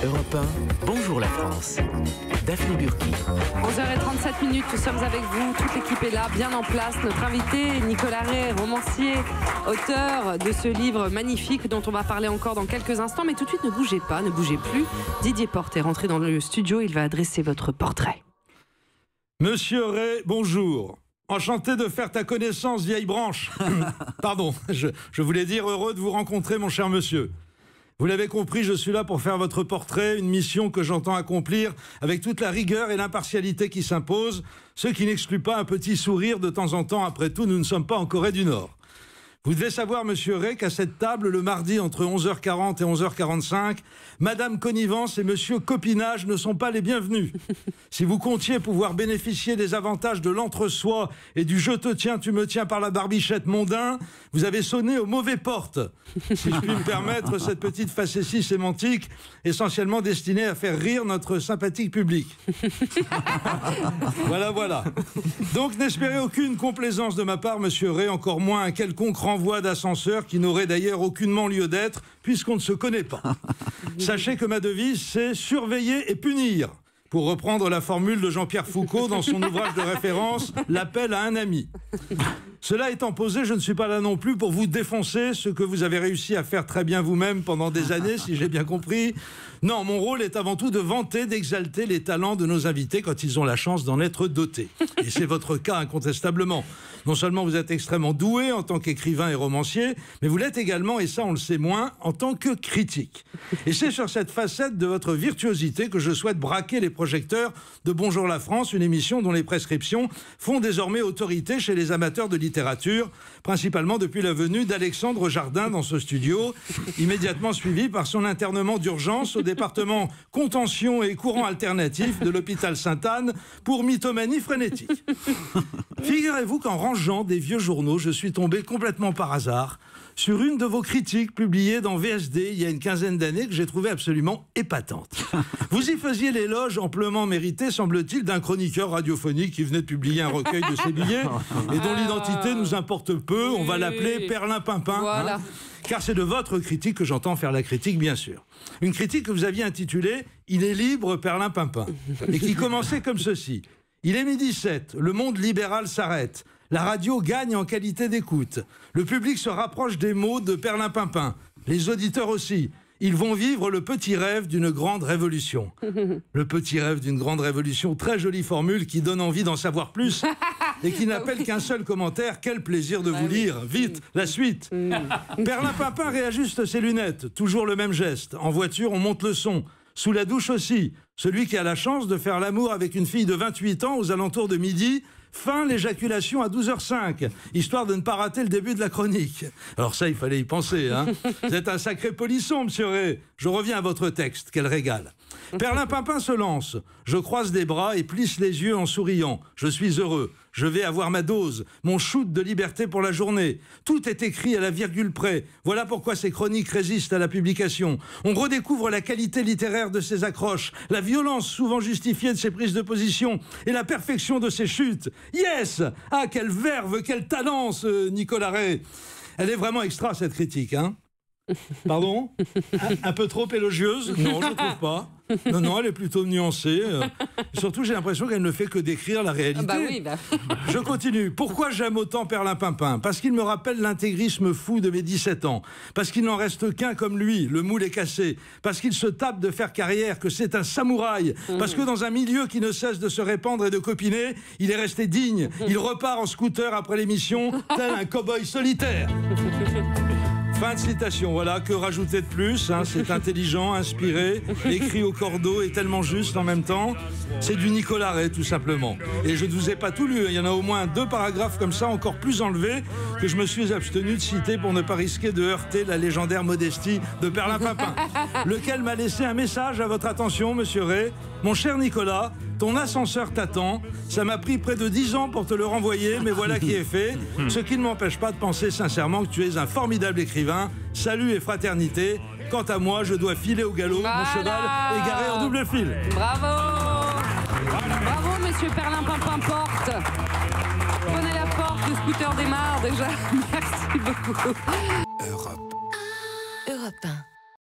Europe 1, bonjour la France. Daphné Burki. 11h37, nous sommes avec vous, toute l'équipe est là, bien en place. Notre invité, Nicolas Ray, romancier, auteur de ce livre magnifique dont on va parler encore dans quelques instants. Mais tout de suite, ne bougez pas, ne bougez plus. Didier Porte est rentré dans le studio, il va adresser votre portrait. Monsieur Ray, bonjour. Enchanté de faire ta connaissance, vieille branche. Pardon, je voulais dire heureux de vous rencontrer, mon cher monsieur. Vous l'avez compris, je suis là pour faire votre portrait, une mission que j'entends accomplir avec toute la rigueur et l'impartialité qui s'imposent, ce qui n'exclut pas un petit sourire de temps en temps. Après tout, nous ne sommes pas en Corée du Nord. Vous devez savoir, monsieur Ray, qu'à cette table, le mardi, entre 11h40 et 11h45, Madame Connivence et Monsieur Copinage ne sont pas les bienvenus. Si vous comptiez pouvoir bénéficier des avantages de l'entre-soi et du « je te tiens, tu me tiens par la barbichette » mondain, vous avez sonné aux mauvaises portes. Si je puis me permettre cette petite facétie sémantique, essentiellement destinée à faire rire notre sympathique public. Voilà. Donc n'espérez aucune complaisance de ma part, monsieur Ray, encore moins un quelconque renvoi d'ascenseur qui n'aurait d'ailleurs aucunement lieu d'être, puisqu'on ne se connaît pas. Sachez que ma devise, c'est « surveiller et punir », pour reprendre la formule de Jean-Pierre Foucault dans son ouvrage de référence « L'appel à un ami ». Cela étant posé, je ne suis pas là non plus pour vous défoncer, ce que vous avez réussi à faire très bien vous-même pendant des années, si j'ai bien compris. Non, mon rôle est avant tout de vanter, d'exalter les talents de nos invités quand ils ont la chance d'en être dotés. Et c'est votre cas incontestablement. Non seulement vous êtes extrêmement doué en tant qu'écrivain et romancier, mais vous l'êtes également, et ça on le sait moins, en tant que critique. Et c'est sur cette facette de votre virtuosité que je souhaite braquer les projecteurs de Bonjour la France, une émission dont les prescriptions font désormais autorité chez les amateurs de littérature, principalement depuis la venue d'Alexandre Jardin dans ce studio, immédiatement suivi par son internement d'urgence au département contention et courant alternatif de l'hôpital Sainte-Anne pour mythomanie frénétique. Figurez-vous qu'en rangeant des vieux journaux, je suis tombé complètement par hasard sur une de vos critiques publiées dans VSD il y a une quinzaine d'années que j'ai trouvée absolument épatante. Vous y faisiez l'éloge amplement mérité, semble-t-il, d'un chroniqueur radiophonique qui venait de publier un recueil de ses billets et dont l'identité nous importe peu. On va l'appeler Perlimpinpin. Voilà. Car c'est de votre critique que j'entends faire la critique, bien sûr. Une critique que vous aviez intitulée « Il est libre, Perlimpinpin » et qui commençait comme ceci. « Il est 12h07, le monde libéral s'arrête. La radio gagne en qualité d'écoute. Le public se rapproche des mots de Perlimpinpin. Les auditeurs aussi. Ils vont vivre le petit rêve d'une grande révolution. » Le petit rêve d'une grande révolution, très jolie formule qui donne envie d'en savoir plus et qui n'appelle qu'un seul commentaire. Quel plaisir de vous lire. Vite, la suite. Perlimpinpin réajuste ses lunettes. Toujours le même geste. En voiture, on monte le son. Sous la douche aussi. Celui qui a la chance de faire l'amour avec une fille de 28 ans aux alentours de midi, fin l'éjaculation à 12h05, histoire de ne pas rater le début de la chronique. Alors ça, il fallait y penser, hein. Vous êtes un sacré polisson, monsieur Ray. Je reviens à votre texte, quel régal. Perlimpinpin se lance. Je croise les bras et plisse les yeux en souriant. Je suis heureux. Je vais avoir ma dose, mon shoot de liberté pour la journée. Tout est écrit à la virgule près. Voilà pourquoi ces chroniques résistent à la publication. On redécouvre la qualité littéraire de ses accroches, la violence souvent justifiée de ses prises de position et la perfection de ses chutes. Yes! Ah, quelle verve, quel talent, ce Nicolas Ray. Elle est vraiment extra, cette critique, hein? Pardon? Un peu trop élogieuse? Non, je ne trouve pas. Non, elle est plutôt nuancée. Surtout, j'ai l'impression qu'elle ne fait que décrire la réalité. Je continue. Pourquoi j'aime autant Perlimpinpin? Parce qu'il me rappelle l'intégrisme fou de mes 17 ans. Parce qu'il n'en reste qu'un comme lui, le moule est cassé. Parce qu'il se tape de faire carrière, que c'est un samouraï. Parce que dans un milieu qui ne cesse de se répandre et de copiner, il est resté digne. Il repart en scooter après l'émission, tel un cow-boy solitaire. Fin de citation, voilà, que rajouter de plus, hein, c'est intelligent, inspiré, écrit au cordeau et tellement juste en même temps. C'est du Nicolas Ray, tout simplement. Et je ne vous ai pas tout lu, il y en a au moins 2 paragraphes comme ça, encore plus enlevés, que je me suis abstenu de citer pour ne pas risquer de heurter la légendaire modestie de Perlimpinpin, lequel m'a laissé un message à votre attention, monsieur Ray. Mon cher Nicolas, ton ascenseur t'attend. Ça m'a pris près de 10 ans pour te le renvoyer, mais voilà qui est fait. Ce qui ne m'empêche pas de penser sincèrement que tu es un formidable écrivain. Salut et fraternité. Quant à moi, je dois filer au galop. Voilà. Mon cheval est garé en double fil. Bravo. Bravo, monsieur Perlimpinpin Porte. Prenez la porte, le scooter démarre déjà. Merci beaucoup.